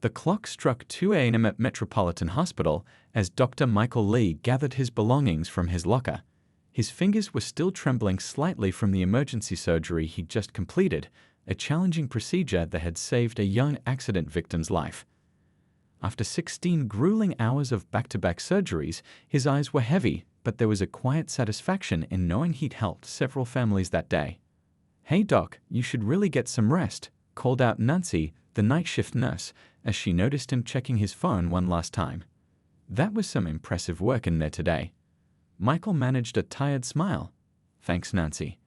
The clock struck 2 a.m. at Metropolitan Hospital as Dr. Michael Lee gathered his belongings from his locker. His fingers were still trembling slightly from the emergency surgery he'd just completed, a challenging procedure that had saved a young accident victim's life. After 16 grueling hours of back-to-back surgeries, his eyes were heavy, but there was a quiet satisfaction in knowing he'd helped several families that day. "Hey Doc, you should really get some rest," called out Nancy, the night shift nurse, as she noticed him checking his phone one last time. "That was some impressive work in there today." Michael managed a tired smile. "Thanks, Nancy.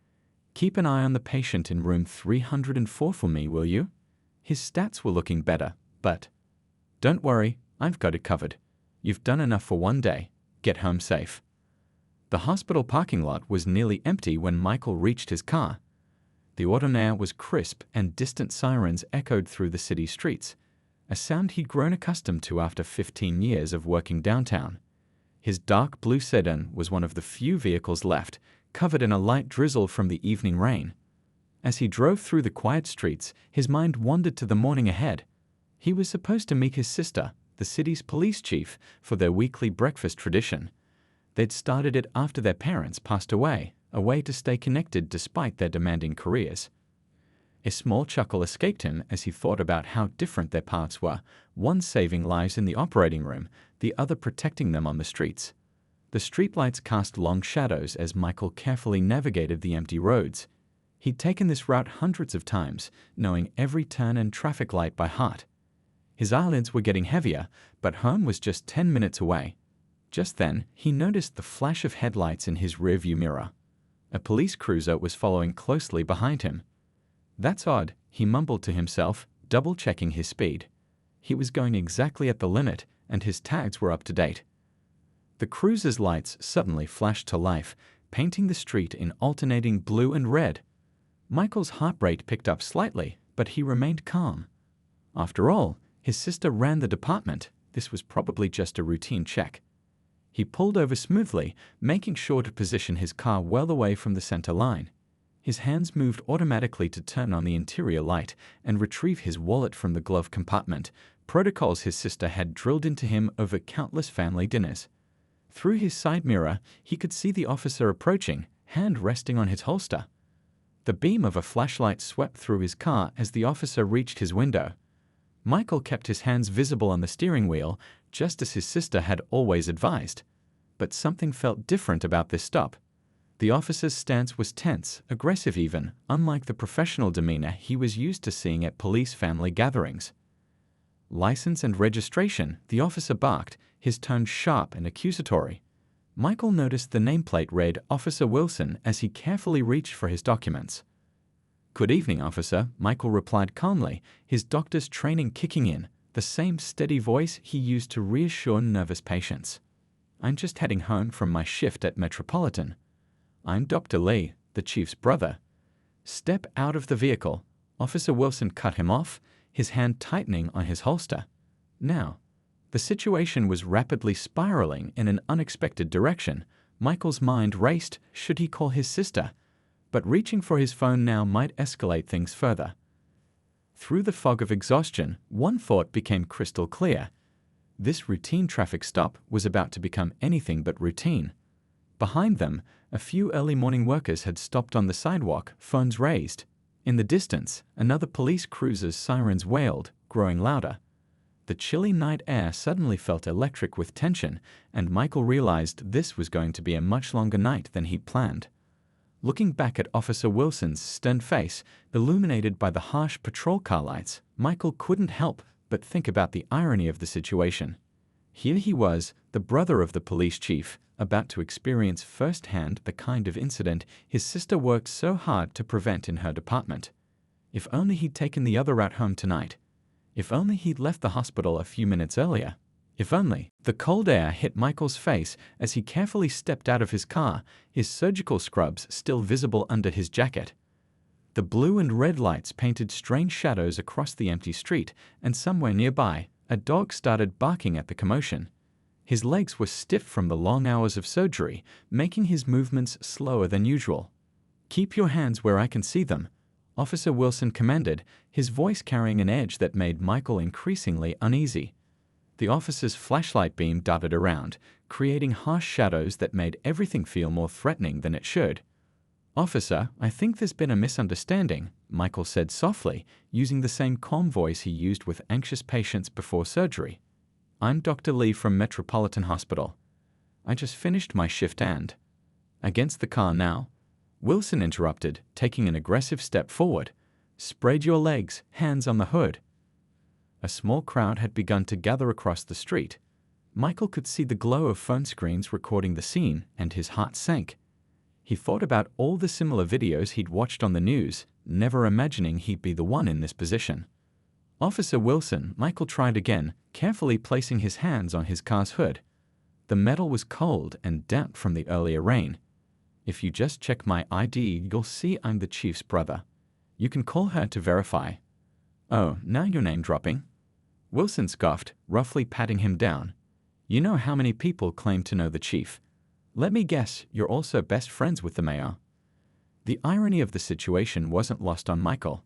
Keep an eye on the patient in room 304 for me, will you? His stats were looking better, but..." "Don't worry, I've got it covered. You've done enough for one day. Get home safe." The hospital parking lot was nearly empty when Michael reached his car. The autumn air was crisp and distant sirens echoed through the city streets, a sound he'd grown accustomed to after 15 years of working downtown. His dark blue sedan was one of the few vehicles left, covered in a light drizzle from the evening rain. As he drove through the quiet streets, his mind wandered to the morning ahead. He was supposed to meet his sister, the city's police chief, for their weekly breakfast tradition. They'd started it after their parents passed away, a way to stay connected despite their demanding careers. A small chuckle escaped him as he thought about how different their paths were, one saving lives in the operating room, the other protecting them on the streets. The streetlights cast long shadows as Michael carefully navigated the empty roads. He'd taken this route hundreds of times, knowing every turn and traffic light by heart. His eyelids were getting heavier, but home was just 10 minutes away. Just then, he noticed the flash of headlights in his rearview mirror. A police cruiser was following closely behind him. "That's odd," he mumbled to himself, double-checking his speed. He was going exactly at the limit, and his tags were up to date. The cruiser's lights suddenly flashed to life, painting the street in alternating blue and red. Michael's heart rate picked up slightly, but he remained calm. After all, his sister ran the department. This was probably just a routine check. He pulled over smoothly, making sure to position his car well away from the center line. His hands moved automatically to turn on the interior light and retrieve his wallet from the glove compartment, protocols his sister had drilled into him over countless family dinners. Through his side mirror, he could see the officer approaching, hand resting on his holster. The beam of a flashlight swept through his car as the officer reached his window. Michael kept his hands visible on the steering wheel, just as his sister had always advised. But something felt different about this stop. The officer's stance was tense, aggressive even, unlike the professional demeanor he was used to seeing at police family gatherings. "License and registration," the officer barked, his tone sharp and accusatory. Michael noticed the nameplate read Officer Wilson as he carefully reached for his documents. "Good evening, officer," Michael replied calmly, his doctor's training kicking in, the same steady voice he used to reassure nervous patients. "I'm just heading home from my shift at Metropolitan. I'm Dr. Lee, the chief's brother." "Step out of the vehicle." Officer Wilson cut him off, his hand tightening on his holster. Now, the situation was rapidly spiraling in an unexpected direction. Michael's mind raced, should he call his sister? But reaching for his phone now might escalate things further. Through the fog of exhaustion, one thought became crystal clear. This routine traffic stop was about to become anything but routine. Behind them, a few early morning workers had stopped on the sidewalk, phones raised. In the distance, another police cruiser's sirens wailed, growing louder. The chilly night air suddenly felt electric with tension, and Michael realized this was going to be a much longer night than he'd planned. Looking back at Officer Wilson's stern face, illuminated by the harsh patrol car lights, Michael couldn't help but think about the irony of the situation. Here he was, the brother of the police chief, about to experience firsthand the kind of incident his sister worked so hard to prevent in her department. If only he'd taken the other route home tonight. If only he'd left the hospital a few minutes earlier. If only. The cold air hit Michael's face as he carefully stepped out of his car, his surgical scrubs still visible under his jacket. The blue and red lights painted strange shadows across the empty street, and somewhere nearby, a dog started barking at the commotion. His legs were stiff from the long hours of surgery, making his movements slower than usual. "Keep your hands where I can see them," Officer Wilson commanded, his voice carrying an edge that made Michael increasingly uneasy. The officer's flashlight beam darted around, creating harsh shadows that made everything feel more threatening than it should. "Officer, I think there's been a misunderstanding," Michael said softly, using the same calm voice he used with anxious patients before surgery. "I'm Dr. Lee from Metropolitan Hospital. I just finished my shift and—" "Against the car now?" Wilson interrupted, taking an aggressive step forward. "Spread your legs, hands on the hood." A small crowd had begun to gather across the street. Michael could see the glow of phone screens recording the scene, and his heart sank. He thought about all the similar videos he'd watched on the news, never imagining he'd be the one in this position. "Officer Wilson," Michael tried again, carefully placing his hands on his car's hood. The metal was cold and damp from the earlier rain. "If you just check my ID, you'll see I'm the chief's brother. You can call her to verify." "Oh, now you're name-dropping?" Wilson scoffed, roughly patting him down. "You know how many people claim to know the chief. Let me guess, you're also best friends with the mayor." The irony of the situation wasn't lost on Michael.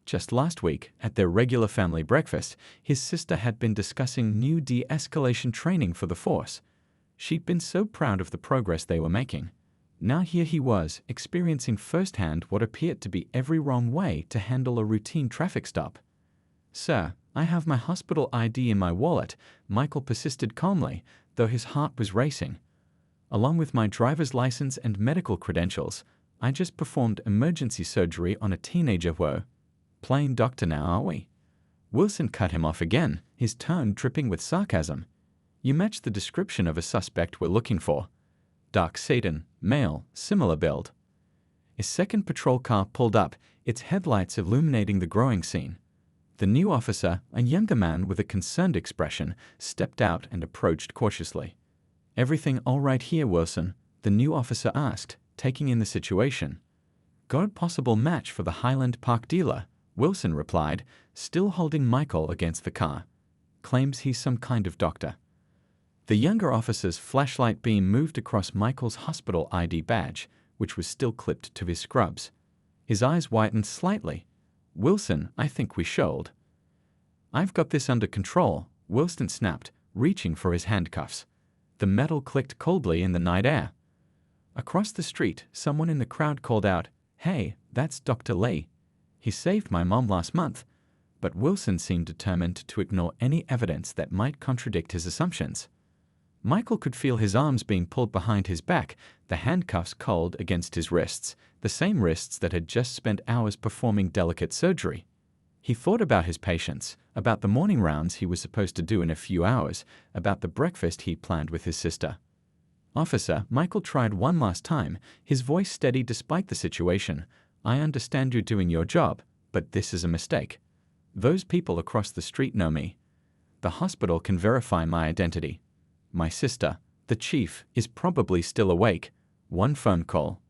Just last week, at their regular family breakfast, his sister had been discussing new de-escalation training for the force. She'd been so proud of the progress they were making. Now here he was, experiencing firsthand what appeared to be every wrong way to handle a routine traffic stop. "Sir, I have my hospital ID in my wallet," Michael persisted calmly, though his heart was racing. "Along with my driver's license and medical credentials. I just performed emergency surgery on a teenager. Whoa. Playing doctor now, are we?" Wilson cut him off again, his tone dripping with sarcasm. "You match the description of a suspect we're looking for. Dark sedan, male, similar build." A second patrol car pulled up, its headlights illuminating the growing scene. The new officer, a younger man with a concerned expression, stepped out and approached cautiously. "Everything all right here, Wilson?" the new officer asked, taking in the situation. "Got a possible match for the Highland Park dealer," Wilson replied, still holding Michael against the car. "Claims he's some kind of doctor." The younger officer's flashlight beam moved across Michael's hospital ID badge, which was still clipped to his scrubs. His eyes whitened slightly. "Wilson, I think we should." "I've got this under control," Wilson snapped, reaching for his handcuffs. The metal clicked coldly in the night air. Across the street, someone in the crowd called out, "Hey, that's Dr. Lee. He saved my mom last month." But Wilson seemed determined to ignore any evidence that might contradict his assumptions. Michael could feel his arms being pulled behind his back, the handcuffs cold against his wrists, the same wrists that had just spent hours performing delicate surgery. He thought about his patients, about the morning rounds he was supposed to do in a few hours, about the breakfast he planned with his sister. "Officer," Michael tried one last time, his voice steady despite the situation. "I understand you're doing your job, but this is a mistake. Those people across the street know me. The hospital can verify my identity. My sister, the chief, is probably still awake. One phone call."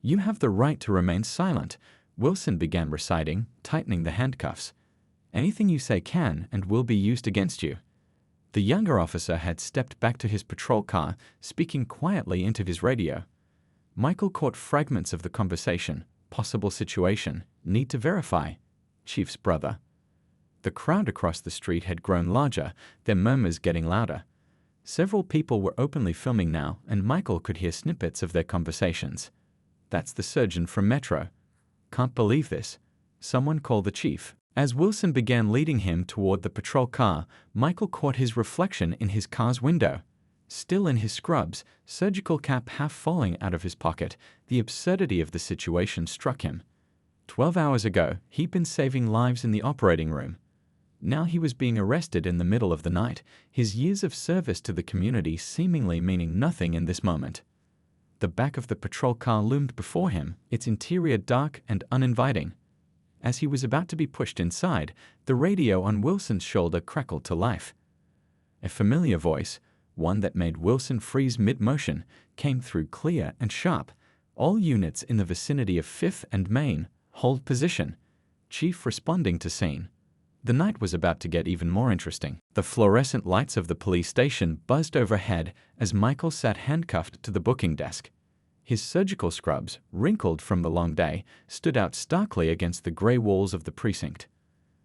"You have the right to remain silent," Wilson began reciting, tightening the handcuffs. "Anything you say can and will be used against you." The younger officer had stepped back to his patrol car, speaking quietly into his radio. Michael caught fragments of the conversation. Possible situation. Need to verify. Chief's brother. The crowd across the street had grown larger, their murmurs getting louder. Several people were openly filming now, and Michael could hear snippets of their conversations. "That's the surgeon from Metro. Can't believe this. Someone call the chief." As Wilson began leading him toward the patrol car, Michael caught his reflection in his car's window. Still in his scrubs, surgical cap half falling out of his pocket, the absurdity of the situation struck him. 12 hours ago, he'd been saving lives in the operating room. Now he was being arrested in the middle of the night, his years of service to the community seemingly meaning nothing in this moment. The back of the patrol car loomed before him, its interior dark and uninviting. As he was about to be pushed inside, the radio on Wilson's shoulder crackled to life. A familiar voice, one that made Wilson freeze mid-motion, came through clear and sharp. "All units in the vicinity of 5th and Main, hold position. Chief responding to scene." The night was about to get even more interesting. The fluorescent lights of the police station buzzed overhead as Michael sat handcuffed to the booking desk. His surgical scrubs, wrinkled from the long day, stood out starkly against the grey walls of the precinct.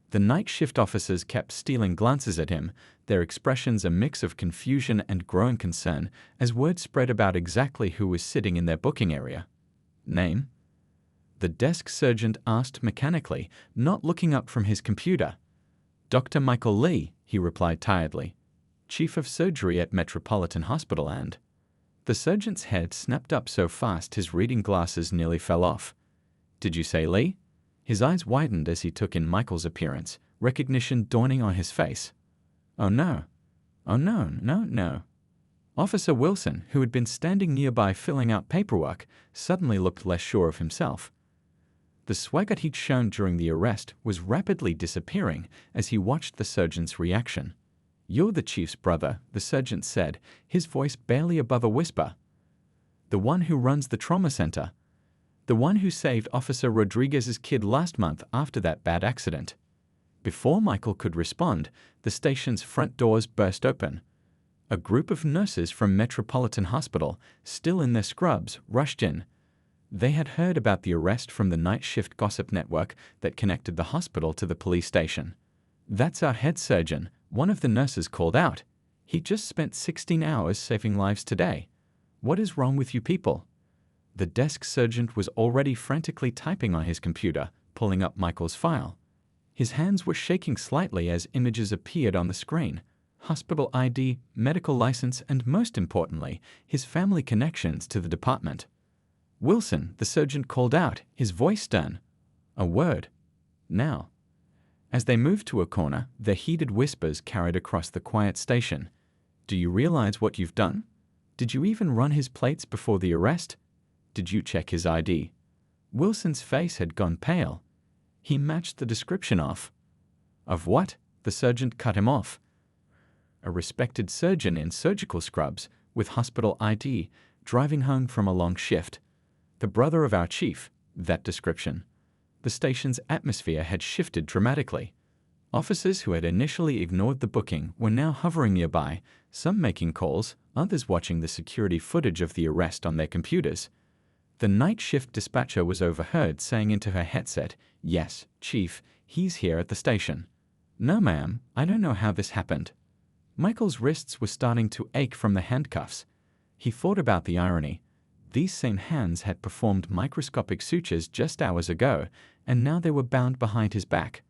The night shift officers kept stealing glances at him, their expressions a mix of confusion and growing concern as word spread about exactly who was sitting in their booking area. Name? The desk sergeant asked mechanically, not looking up from his computer. Dr. Michael Lee, he replied tiredly, Chief of Surgery at Metropolitan Hospital and... The sergeant's head snapped up so fast his reading glasses nearly fell off. Did you say Lee? His eyes widened as he took in Michael's appearance, recognition dawning on his face. Oh no. Oh no. Officer Wilson, who had been standing nearby filling out paperwork, suddenly looked less sure of himself. The swagger he'd shown during the arrest was rapidly disappearing as he watched the surgeon's reaction. You're the chief's brother, the sergeant said, his voice barely above a whisper. The one who runs the trauma center. The one who saved Officer Rodriguez's kid last month after that bad accident. Before Michael could respond, the station's front doors burst open. A group of nurses from Metropolitan Hospital, still in their scrubs, rushed in. They had heard about the arrest from the night shift gossip network that connected the hospital to the police station. That's our head surgeon, one of the nurses called out. He just spent 16 hours saving lives today. What is wrong with you people? The desk sergeant was already frantically typing on his computer, pulling up Michael's file. His hands were shaking slightly as images appeared on the screen. Hospital ID, medical license, and most importantly, his family connections to the department. Wilson, the sergeant called out, his voice stern. A word. Now. As they moved to a corner, their heated whispers carried across the quiet station. Do you realize what you've done? Did you even run his plates before the arrest? Did you check his ID? Wilson's face had gone pale. He matched the description of what? The sergeant cut him off. A respected surgeon in surgical scrubs, with hospital ID, driving home from a long shift. The brother of our chief, that description. The station's atmosphere had shifted dramatically. Officers who had initially ignored the booking were now hovering nearby, some making calls, others watching the security footage of the arrest on their computers. The night shift dispatcher was overheard saying into her headset, "Yes, Chief, he's here at the station." "No, ma'am, I don't know how this happened." Michael's wrists were starting to ache from the handcuffs. He thought about the irony. These same hands had performed microscopic sutures just hours ago, and now they were bound behind his back.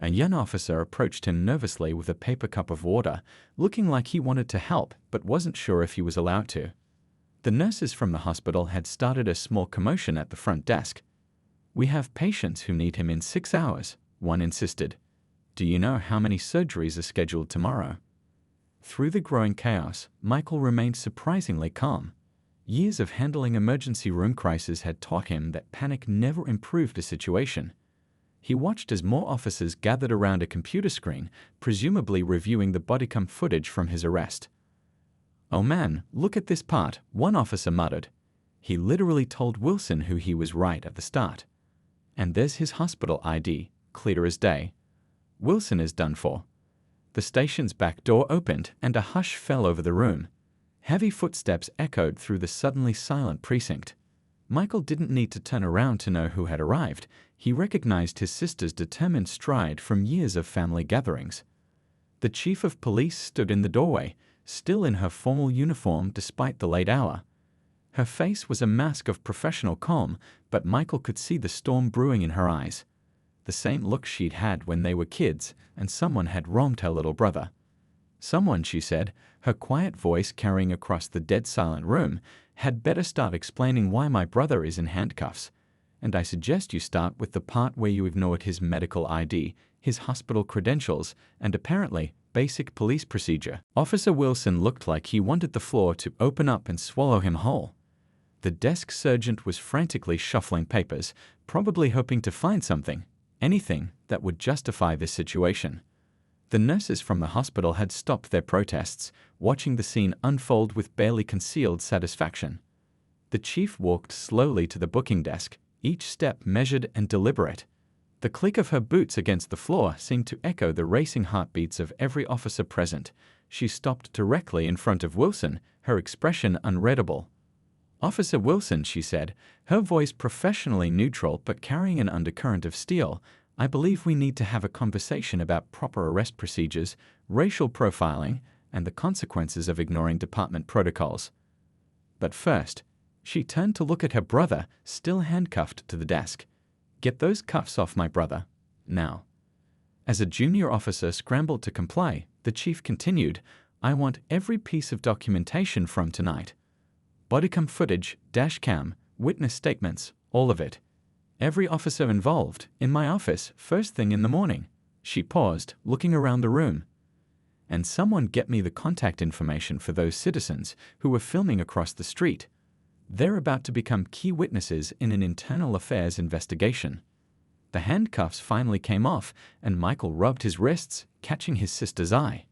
A young officer approached him nervously with a paper cup of water, looking like he wanted to help but wasn't sure if he was allowed to. The nurses from the hospital had started a small commotion at the front desk. "We have patients who need him in 6 hours," one insisted. "Do you know how many surgeries are scheduled tomorrow?" Through the growing chaos, Michael remained surprisingly calm. Years of handling emergency room crises had taught him that panic never improved a situation. He watched as more officers gathered around a computer screen, presumably reviewing the bodycam footage from his arrest. "Oh man, look at this part," one officer muttered. He literally told Wilson who he was right at the start. "And there's his hospital ID, clear as day." Wilson is done for. The station's back door opened and a hush fell over the room. Heavy footsteps echoed through the suddenly silent precinct. Michael didn't need to turn around to know who had arrived. He recognized his sister's determined stride from years of family gatherings. The chief of police stood in the doorway, still in her formal uniform despite the late hour. Her face was a mask of professional calm, but Michael could see the storm brewing in her eyes. The same look she'd had when they were kids, and someone had wronged her little brother. "Someone," she said, her quiet voice carrying across the dead-silent room, "had better start explaining why my brother is in handcuffs. And I suggest you start with the part where you ignored his medical ID, his hospital credentials, and apparently basic police procedure." Officer Wilson looked like he wanted the floor to open up and swallow him whole. The desk sergeant was frantically shuffling papers, probably hoping to find something, anything, that would justify this situation. The nurses from the hospital had stopped their protests, watching the scene unfold with barely concealed satisfaction. The chief walked slowly to the booking desk, each step measured and deliberate. The click of her boots against the floor seemed to echo the racing heartbeats of every officer present. She stopped directly in front of Wilson, her expression unreadable. Officer Wilson, she said, her voice professionally neutral but carrying an undercurrent of steel, I believe we need to have a conversation about proper arrest procedures, racial profiling, and the consequences of ignoring department protocols. But first, she turned to look at her brother, still handcuffed to the desk. Get those cuffs off my brother, now. As a junior officer scrambled to comply, the chief continued, I want every piece of documentation from tonight. Bodycam footage, dashcam, witness statements, all of it. Every officer involved, in my office, first thing in the morning. She paused, looking around the room. And someone get me the contact information for those citizens who were filming across the street. They're about to become key witnesses in an internal affairs investigation. The handcuffs finally came off, and Michael rubbed his wrists, catching his sister's eye.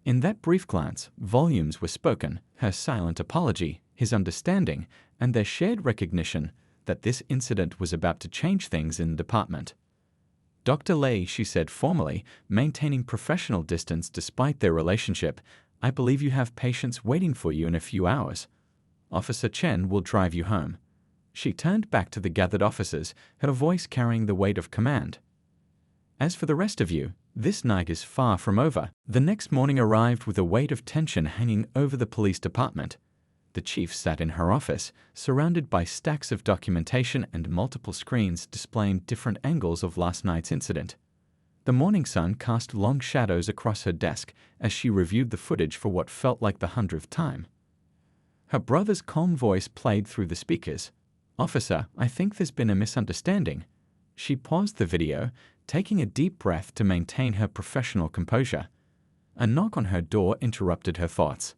In that brief glance, volumes were spoken, her silent apology, his understanding, and their shared recognition that this incident was about to change things in the department. Dr. Lay, she said formally, maintaining professional distance despite their relationship, I believe you have patients waiting for you in a few hours. Officer Chen will drive you home. She turned back to the gathered officers, her voice carrying the weight of command. As for the rest of you, this night is far from over. The next morning arrived with a weight of tension hanging over the police department. The chief sat in her office, surrounded by stacks of documentation and multiple screens displaying different angles of last night's incident. The morning sun cast long shadows across her desk as she reviewed the footage for what felt like the 100th time. Her brother's calm voice played through the speakers. Officer, I think there's been a misunderstanding. She paused the video, taking a deep breath to maintain her professional composure. A knock on her door interrupted her thoughts.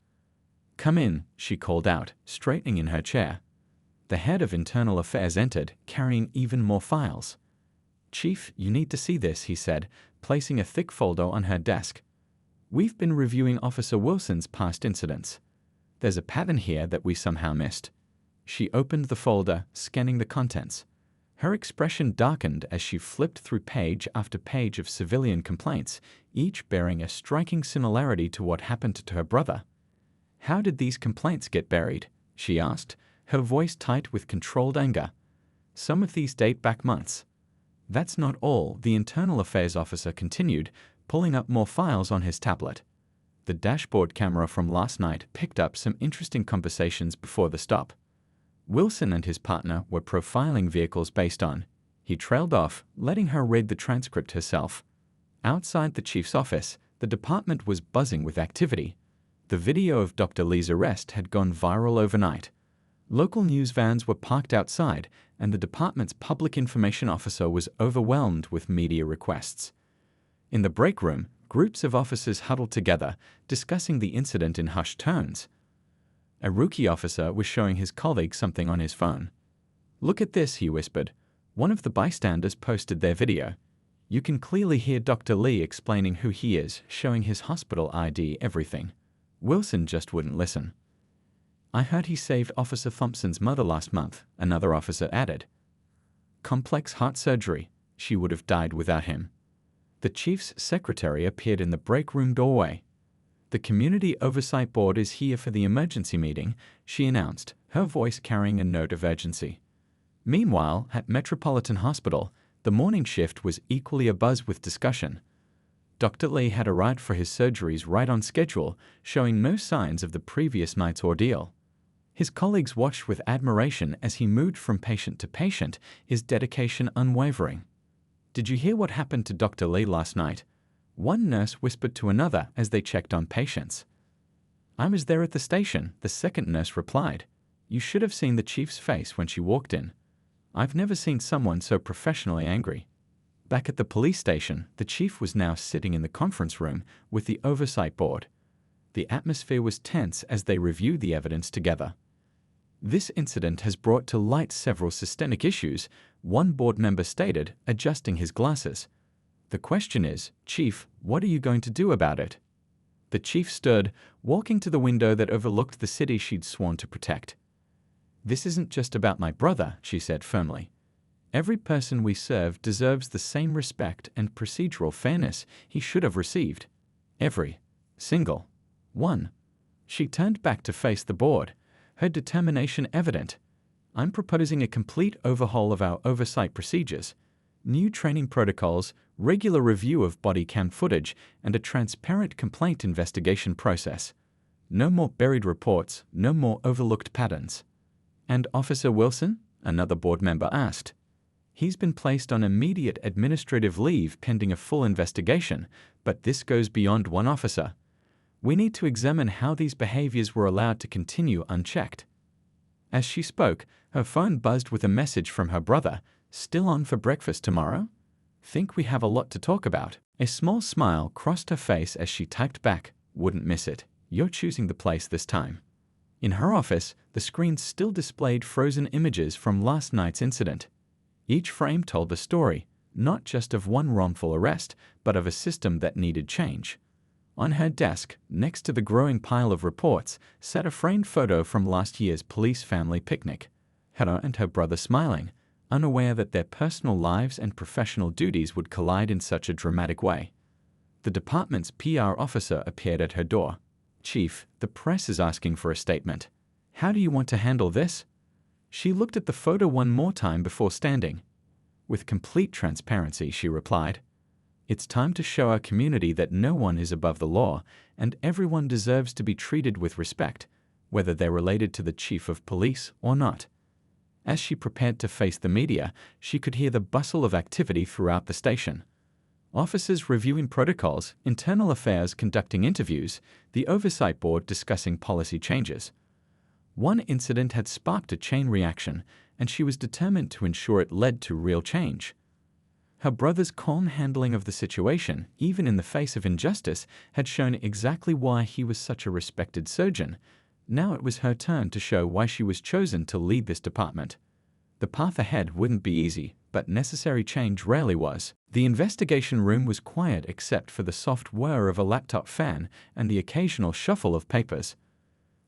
Come in, she called out, straightening in her chair. The head of internal affairs entered, carrying even more files. Chief, you need to see this, he said, placing a thick folder on her desk. We've been reviewing Officer Wilson's past incidents. There's a pattern here that we somehow missed. She opened the folder, scanning the contents. Her expression darkened as she flipped through page after page of civilian complaints, each bearing a striking similarity to what happened to her brother. How did these complaints get buried? She asked, her voice tight with controlled anger. Some of these date back months. That's not all, the internal affairs officer continued, pulling up more files on his tablet. The dashboard camera from last night picked up some interesting conversations before the stop. Wilson and his partner were profiling vehicles based on. He trailed off, letting her read the transcript herself. Outside the chief's office, the department was buzzing with activity. The video of Dr. Lee's arrest had gone viral overnight. Local news vans were parked outside, and the department's public information officer was overwhelmed with media requests. In the break room, groups of officers huddled together, discussing the incident in hushed tones. A rookie officer was showing his colleague something on his phone. Look at this, he whispered. One of the bystanders posted their video. You can clearly hear Dr. Lee explaining who he is, showing his hospital ID, everything. Wilson just wouldn't listen. I heard he saved Officer Thompson's mother last month, another officer added. Complex heart surgery. She would have died without him. The chief's secretary appeared in the break room doorway. The Community Oversight Board is here for the emergency meeting, she announced, her voice carrying a note of urgency. Meanwhile, at Metropolitan Hospital, the morning shift was equally abuzz with discussion. Dr. Lee had arrived for his surgeries right on schedule, showing no signs of the previous night's ordeal. His colleagues watched with admiration as he moved from patient to patient, his dedication unwavering. Did you hear what happened to Dr. Lee last night? One nurse whispered to another as they checked on patients. I was there at the station, the second nurse replied. You should have seen the chief's face when she walked in. I've never seen someone so professionally angry. Back at the police station, the chief was now sitting in the conference room with the oversight board. The atmosphere was tense as they reviewed the evidence together. This incident has brought to light several systemic issues, one board member stated, adjusting his glasses. The question is, Chief, what are you going to do about it? The chief stood, walking to the window that overlooked the city she'd sworn to protect. This isn't just about my brother, she said firmly. Every person we serve deserves the same respect and procedural fairness he should have received. Every single one. She turned back to face the board, her determination evident. I'm proposing a complete overhaul of our oversight procedures, new training protocols, regular review of body cam footage, and a transparent complaint investigation process. No more buried reports, no more overlooked patterns. And Officer Wilson? Another board member asked. He's been placed on immediate administrative leave pending a full investigation, but this goes beyond one officer. We need to examine how these behaviors were allowed to continue unchecked. As she spoke, her phone buzzed with a message from her brother. Still on for breakfast tomorrow? Think we have a lot to talk about. A small smile crossed her face as she typed back, wouldn't miss it. You're choosing the place this time. In her office, the screen still displayed frozen images from last night's incident. Each frame told the story, not just of one wrongful arrest, but of a system that needed change. On her desk, next to the growing pile of reports, sat a framed photo from last year's police family picnic. Her and her brother smiling, unaware that their personal lives and professional duties would collide in such a dramatic way. The department's PR officer appeared at her door. Chief, the press is asking for a statement. How do you want to handle this? She looked at the photo one more time before standing. With complete transparency, she replied, It's time to show our community that no one is above the law, and everyone deserves to be treated with respect, whether they're related to the chief of police or not. As she prepared to face the media, she could hear the bustle of activity throughout the station. Officers reviewing protocols, internal affairs conducting interviews, the oversight board discussing policy changes. One incident had sparked a chain reaction, and she was determined to ensure it led to real change. Her brother's calm handling of the situation, even in the face of injustice, had shown exactly why he was such a respected surgeon. Now it was her turn to show why she was chosen to lead this department. The path ahead wouldn't be easy, but necessary change rarely was. The investigation room was quiet except for the soft whir of a laptop fan and the occasional shuffle of papers.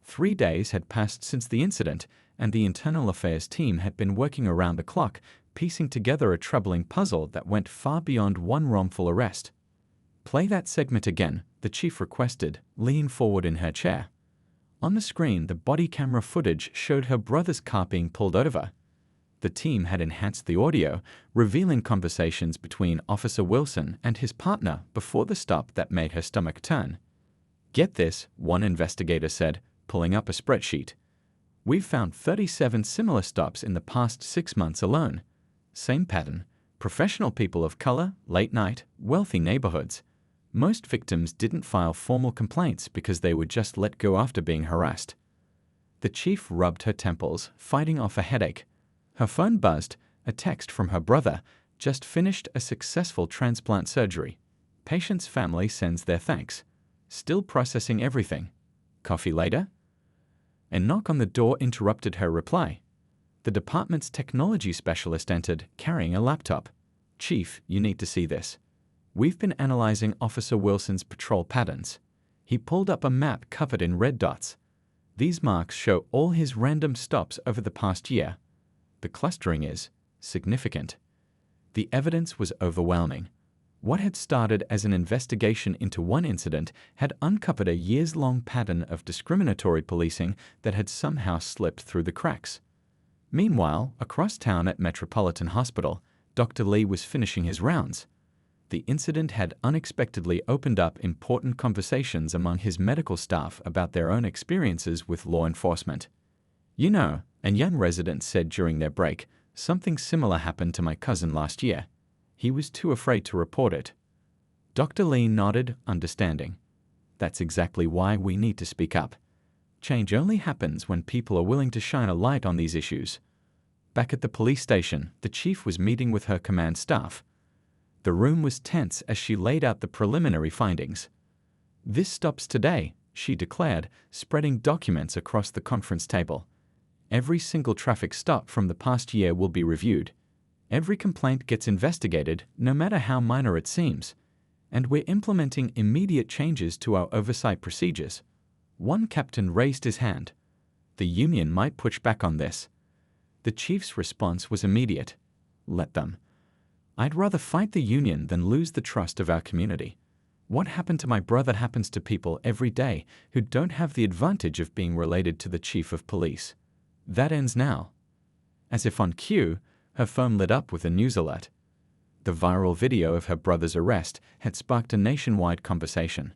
3 days had passed since the incident, and the internal affairs team had been working around the clock, piecing together a troubling puzzle that went far beyond one wrongful arrest. Play that segment again, the chief requested, leaning forward in her chair. On the screen, the body camera footage showed her brother's car being pulled over. The team had enhanced the audio, revealing conversations between Officer Wilson and his partner before the stop that made her stomach turn. Get this, one investigator said, pulling up a spreadsheet. We've found 37 similar stops in the past 6 months alone. Same pattern. Professional people of color, late night, wealthy neighborhoods. Most victims didn't file formal complaints because they were just let go after being harassed. The chief rubbed her temples, fighting off a headache. Her phone buzzed, a text from her brother, just finished a successful transplant surgery. Patient's family sends their thanks. Still processing everything. Coffee later? A knock on the door interrupted her reply. The department's technology specialist entered, carrying a laptop. Chief, you need to see this. We've been analyzing Officer Wilson's patrol patterns. He pulled up a map covered in red dots. These marks show all his random stops over the past year. The clustering is significant. The evidence was overwhelming. What had started as an investigation into one incident had uncovered a years-long pattern of discriminatory policing that had somehow slipped through the cracks. Meanwhile, across town at Metropolitan Hospital, Dr. Lee was finishing his rounds. The incident had unexpectedly opened up important conversations among his medical staff about their own experiences with law enforcement. You know, a young resident said during their break, something similar happened to my cousin last year. He was too afraid to report it. Dr. Lee nodded, understanding. That's exactly why we need to speak up. Change only happens when people are willing to shine a light on these issues. Back at the police station, the chief was meeting with her command staff. The room was tense as she laid out the preliminary findings. This stops today, she declared, spreading documents across the conference table. Every single traffic stop from the past year will be reviewed. Every complaint gets investigated, no matter how minor it seems. And we're implementing immediate changes to our oversight procedures. One captain raised his hand. The union might push back on this. The chief's response was immediate. Let them. I'd rather fight the union than lose the trust of our community. What happened to my brother happens to people every day who don't have the advantage of being related to the chief of police. That ends now. As if on cue, her phone lit up with a news alert. The viral video of her brother's arrest had sparked a nationwide conversation.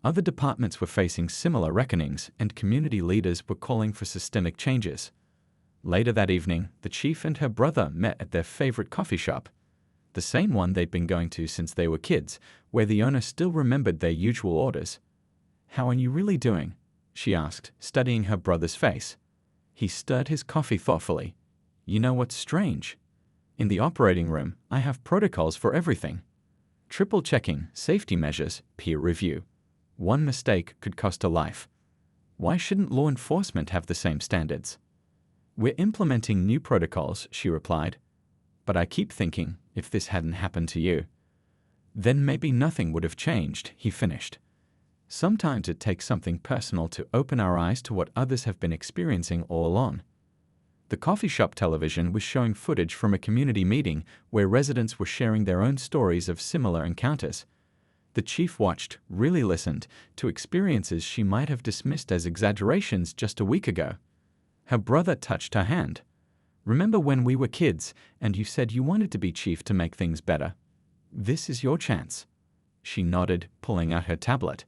Other departments were facing similar reckonings, and community leaders were calling for systemic changes. Later that evening, the chief and her brother met at their favorite coffee shop, the same one they'd been going to since they were kids, where the owner still remembered their usual orders. "How are you really doing?" she asked, studying her brother's face. He stirred his coffee thoughtfully. "You know what's strange? In the operating room, I have protocols for everything. Triple checking, safety measures, peer review. One mistake could cost a life. Why shouldn't law enforcement have the same standards?" "We're implementing new protocols," she replied. "But I keep thinking, if this hadn't happened to you, then maybe nothing would have changed," he finished. Sometimes it takes something personal to open our eyes to what others have been experiencing all along. The coffee shop television was showing footage from a community meeting where residents were sharing their own stories of similar encounters. The chief watched, really listened, to experiences she might have dismissed as exaggerations just a week ago. Her brother touched her hand. "Remember when we were kids and you said you wanted to be chief to make things better? This is your chance." She nodded, pulling out her tablet.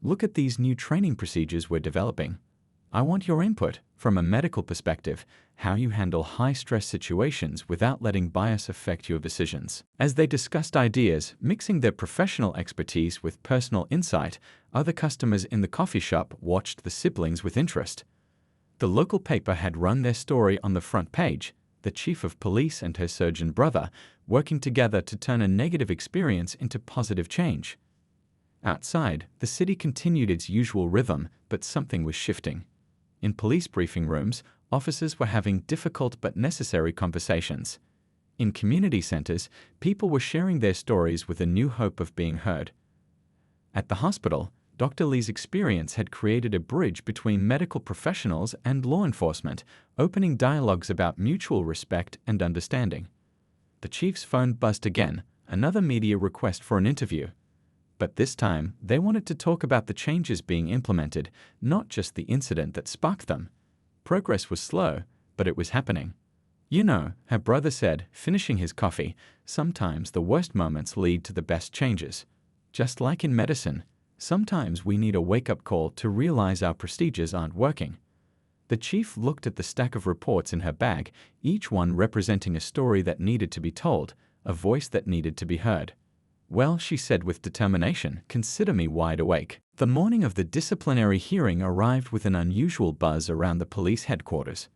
"Look at these new training procedures we're developing. I want your input, from a medical perspective, how you handle high-stress situations without letting bias affect your decisions." As they discussed ideas, mixing their professional expertise with personal insight, other customers in the coffee shop watched the siblings with interest. The local paper had run their story on the front page, the chief of police and her surgeon brother working together to turn a negative experience into positive change. Outside, the city continued its usual rhythm, but something was shifting. In police briefing rooms, officers were having difficult but necessary conversations. In community centers, people were sharing their stories with a new hope of being heard. At the hospital, Dr. Lee's experience had created a bridge between medical professionals and law enforcement, opening dialogues about mutual respect and understanding. The chief's phone buzzed again, another media request for an interview. But this time, they wanted to talk about the changes being implemented, not just the incident that sparked them. Progress was slow, but it was happening. "You know," her brother said, finishing his coffee, "sometimes the worst moments lead to the best changes. Just like in medicine, sometimes we need a wake-up call to realize our procedures aren't working." The chief looked at the stack of reports in her bag, each one representing a story that needed to be told, a voice that needed to be heard. "Well," she said with determination, "consider me wide awake." The morning of the disciplinary hearing arrived with an unusual buzz around the police headquarters.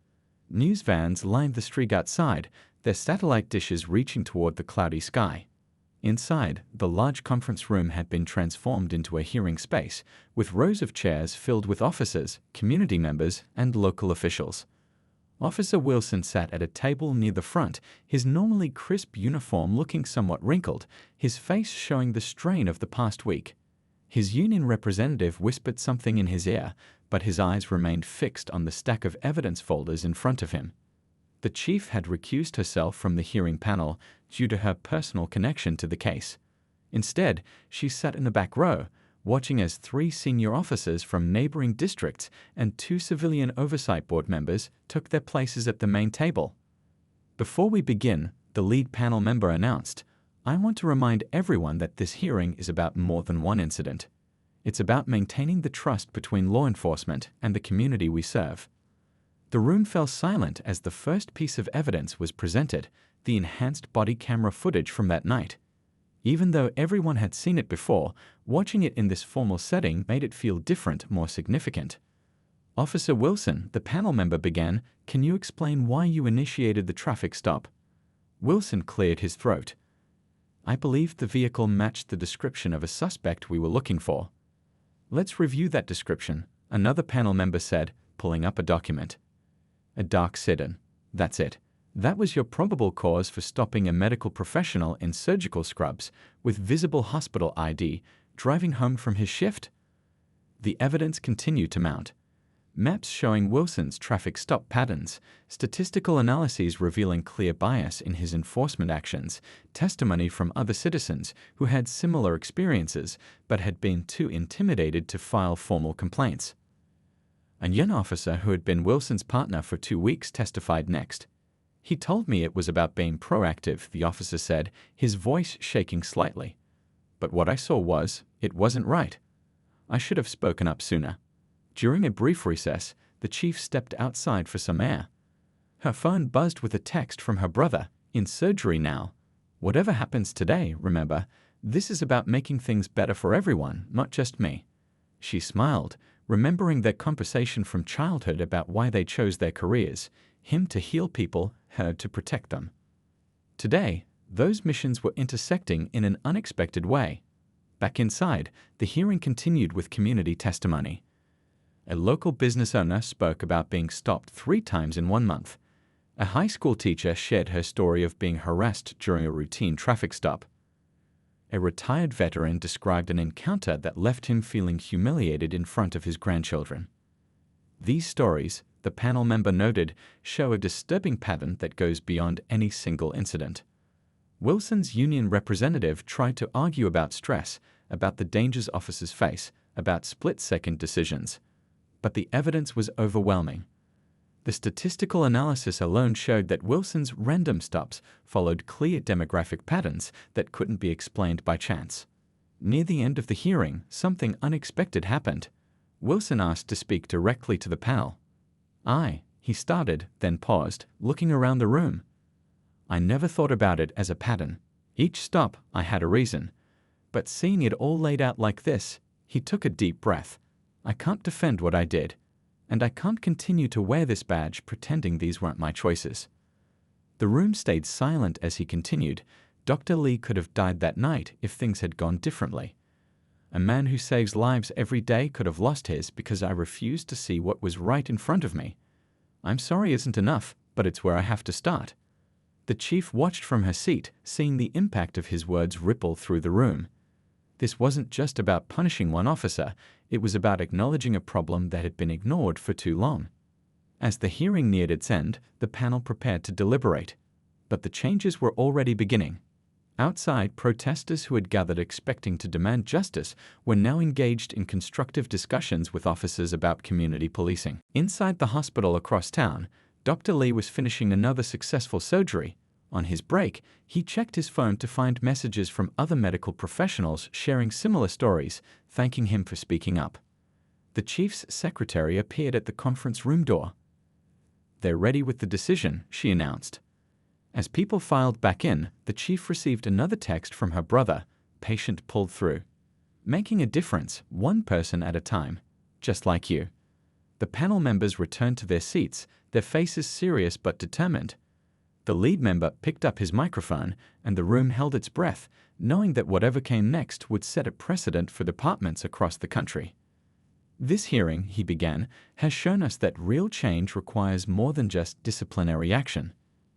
News vans lined the street outside, their satellite dishes reaching toward the cloudy sky. Inside, the large conference room had been transformed into a hearing space, with rows of chairs filled with officers, community members, and local officials. Officer Wilson sat at a table near the front, his normally crisp uniform looking somewhat wrinkled, his face showing the strain of the past week. His union representative whispered something in his ear, but his eyes remained fixed on the stack of evidence folders in front of him. The chief had recused herself from the hearing panel due to her personal connection to the case. Instead, she sat in the back row, watching as 3 senior officers from neighboring districts and 2 civilian oversight board members took their places at the main table. "Before we begin," the lead panel member announced, "I want to remind everyone that this hearing is about more than one incident. It's about maintaining the trust between law enforcement and the community we serve." The room fell silent as the first piece of evidence was presented, the enhanced body camera footage from that night. Even though everyone had seen it before, watching it in this formal setting made it feel different, more significant. "Officer Wilson," the panel member began, "can you explain why you initiated the traffic stop?" Wilson cleared his throat. "I believed the vehicle matched the description of a suspect we were looking for." "Let's review that description," another panel member said, pulling up a document. "A dark sedan. That's it. That was your probable cause for stopping a medical professional in surgical scrubs with visible hospital ID driving home from his shift?" The evidence continued to mount. Maps showing Wilson's traffic stop patterns, statistical analyses revealing clear bias in his enforcement actions, testimony from other citizens who had similar experiences but had been too intimidated to file formal complaints. A young officer who had been Wilson's partner for 2 weeks testified next. "He told me it was about being proactive," the officer said, his voice shaking slightly. "But what I saw it wasn't right. I should have spoken up sooner." During a brief recess, the chief stepped outside for some air. Her phone buzzed with a text from her brother, "In surgery now. Whatever happens today, remember, this is about making things better for everyone, not just me." She smiled, remembering their conversation from childhood about why they chose their careers, him to heal people, her to protect them. Today, those missions were intersecting in an unexpected way. Back inside, the hearing continued with community testimony. A local business owner spoke about being stopped 3 times in 1 month. A high school teacher shared her story of being harassed during a routine traffic stop. A retired veteran described an encounter that left him feeling humiliated in front of his grandchildren. These stories, the panel member noted, show a disturbing pattern that goes beyond any single incident. Wilson's union representative tried to argue about stress, about the dangers officers face, about split-second decisions. But the evidence was overwhelming. The statistical analysis alone showed that Wilson's random stops followed clear demographic patterns that couldn't be explained by chance. Near the end of the hearing, something unexpected happened. Wilson asked to speak directly to the panel. He started, then paused, looking around the room. "I never thought about it as a pattern. Each stop, I had a reason. But seeing it all laid out like this," he took a deep breath. "I can't defend what I did, and I can't continue to wear this badge pretending these weren't my choices." The room stayed silent as he continued. Dr. Lee could have died that night if things had gone differently. "A man who saves lives every day could have lost his because I refused to see what was right in front of me. I'm sorry isn't enough, but it's where I have to start." The chief watched from her seat, seeing the impact of his words ripple through the room. This wasn't just about punishing one officer, it was about acknowledging a problem that had been ignored for too long. As the hearing neared its end, the panel prepared to deliberate. But the changes were already beginning. Outside, protesters who had gathered expecting to demand justice were now engaged in constructive discussions with officers about community policing. Inside the hospital across town, Dr. Lee was finishing another successful surgery. On his break, he checked his phone to find messages from other medical professionals sharing similar stories, thanking him for speaking up. The chief's secretary appeared at the conference room door. "They're ready with the decision," she announced. As people filed back in, the chief received another text from her brother, "Patient pulled through. Making a difference, one person at a time, just like you." The panel members returned to their seats, their faces serious but determined. The lead member picked up his microphone, and the room held its breath, knowing that whatever came next would set a precedent for departments across the country. "This hearing," he began, "has shown us that real change requires more than just disciplinary action.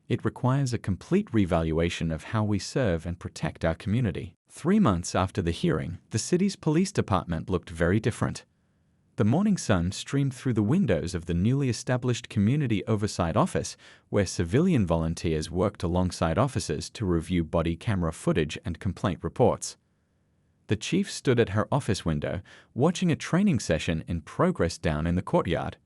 It requires a complete revaluation of how we serve and protect our community." 3 months after the hearing, the city's police department looked very different. The morning sun streamed through the windows of the newly established Community Oversight Office, where civilian volunteers worked alongside officers to review body camera footage and complaint reports. The chief stood at her office window, watching a training session in progress down in the courtyard.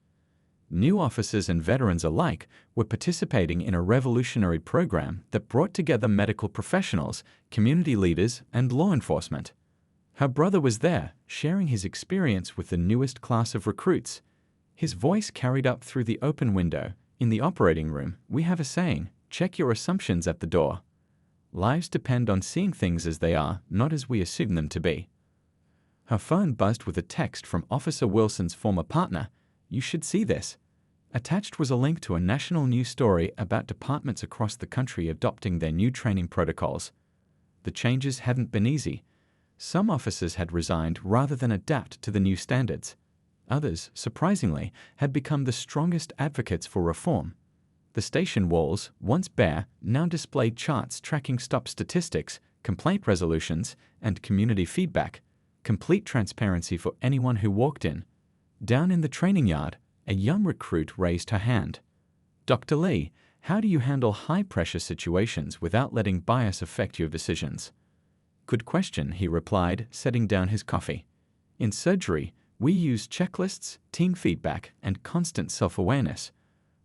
New officers and veterans alike were participating in a revolutionary program that brought together medical professionals, community leaders, and law enforcement. Her brother was there, sharing his experience with the newest class of recruits. His voice carried up through the open window. "In the operating room, we have a saying, check your assumptions at the door. Lives depend on seeing things as they are, not as we assume them to be." Her phone buzzed with a text from Officer Wilson's former partner. "You should see this." Attached was a link to a national news story about departments across the country adopting their new training protocols. The changes hadn't been easy. Some officers had resigned rather than adapt to the new standards. Others, surprisingly, had become the strongest advocates for reform. The station walls, once bare, now displayed charts tracking stop statistics, complaint resolutions, and community feedback, complete transparency for anyone who walked in. Down in the training yard, A young recruit raised her hand. "Dr. Lee, how do you handle high-pressure situations without letting bias affect your decisions?" "Good question," he replied, setting down his coffee. "In surgery, we use checklists, team feedback, and constant self-awareness.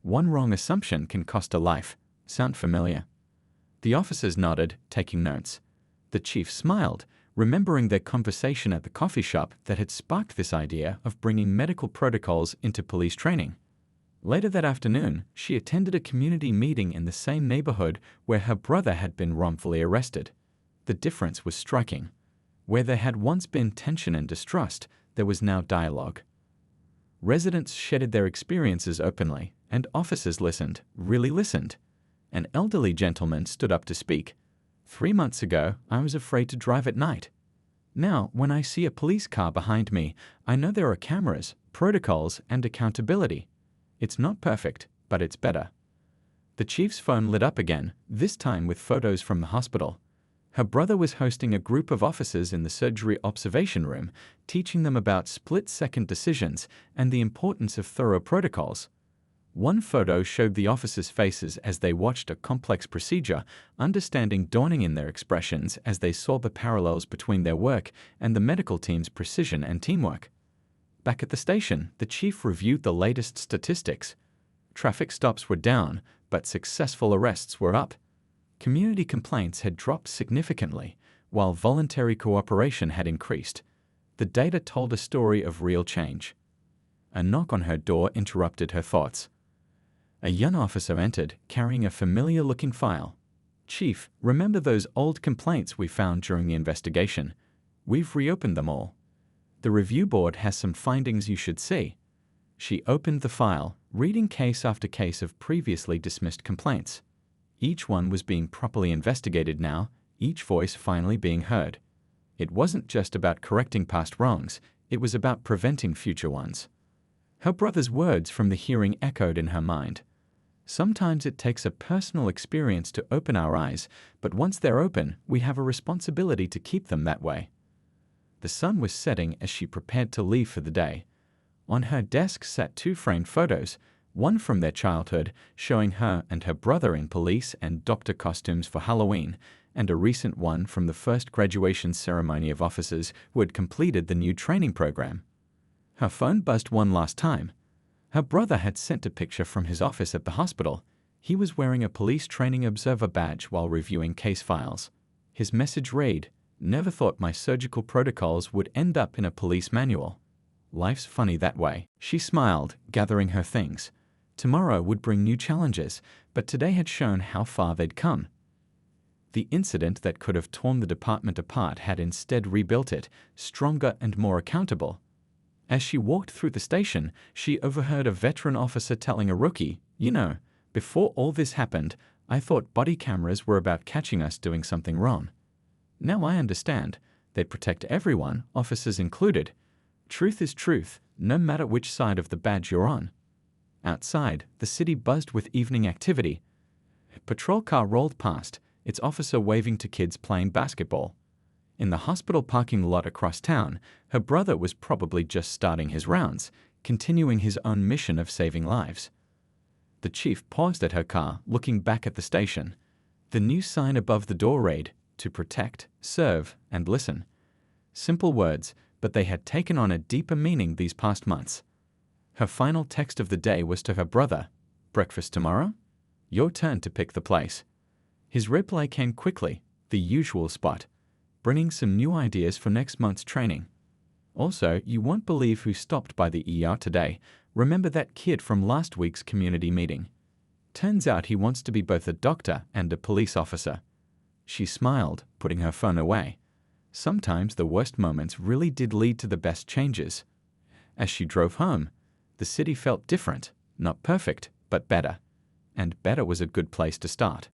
One wrong assumption can cost a life. Sound familiar?" The officers nodded, taking notes. The chief smiled, remembering their conversation at the coffee shop that had sparked this idea of bringing medical protocols into police training. Later that afternoon, she attended a community meeting in the same neighborhood where her brother had been wrongfully arrested. The difference was striking. Where there had once been tension and distrust, there was now dialogue. Residents shared their experiences openly, and officers listened, really listened. An elderly gentleman stood up to speak. "3 months ago, I was afraid to drive at night. Now, when I see a police car behind me, I know there are cameras, protocols, and accountability. It's not perfect, but it's better." The chief's phone lit up again, this time with photos from the hospital. Her brother was hosting a group of officers in the surgery observation room, teaching them about split-second decisions and the importance of thorough protocols. One photo showed the officers' faces as they watched a complex procedure, understanding dawning in their expressions as they saw the parallels between their work and the medical team's precision and teamwork. Back at the station, the chief reviewed the latest statistics. Traffic stops were down, but successful arrests were up. Community complaints had dropped significantly, while voluntary cooperation had increased. The data told a story of real change. A knock on her door interrupted her thoughts. A young officer entered, carrying a familiar-looking file. "Chief, remember those old complaints we found during the investigation? We've reopened them all. The review board has some findings you should see." She opened the file, reading case after case of previously dismissed complaints. Each one was being properly investigated now, each voice finally being heard. It wasn't just about correcting past wrongs, it was about preventing future ones. Her brother's words from the hearing echoed in her mind. Sometimes it takes a personal experience to open our eyes, but once they're open, we have a responsibility to keep them that way. The sun was setting as she prepared to leave for the day. On her desk sat 2 framed photos, one from their childhood, showing her and her brother in police and doctor costumes for Halloween, and a recent one from the first graduation ceremony of officers who had completed the new training program. Her phone buzzed one last time. Her brother had sent a picture from his office at the hospital. He was wearing a police training observer badge while reviewing case files. His message read, "Never thought my surgical protocols would end up in a police manual. Life's funny that way." She smiled, gathering her things. Tomorrow would bring new challenges, but today had shown how far they'd come. The incident that could have torn the department apart had instead rebuilt it, stronger and more accountable. As she walked through the station, she overheard a veteran officer telling a rookie, "You know, before all this happened, I thought body cameras were about catching us doing something wrong. Now I understand. They'd protect everyone, officers included. Truth is truth, no matter which side of the badge you're on." Outside, the city buzzed with evening activity. A patrol car rolled past, its officer waving to kids playing basketball. In the hospital parking lot across town, her brother was probably just starting his rounds, continuing his own mission of saving lives. The chief paused at her car, looking back at the station. The new sign above the door read, "To protect, serve, and listen." Simple words, but they had taken on a deeper meaning these past months. Her final text of the day was to her brother, "Breakfast tomorrow? Your turn to pick the place." His reply came quickly, the usual spot, bringing some new ideas for next month's training. "Also, you won't believe who stopped by the ER today. Remember that kid from last week's community meeting? Turns out he wants to be both a doctor and a police officer." She smiled, putting her phone away. Sometimes the worst moments really did lead to the best changes. As she drove home, the city felt different, not perfect, but better. And better was a good place to start.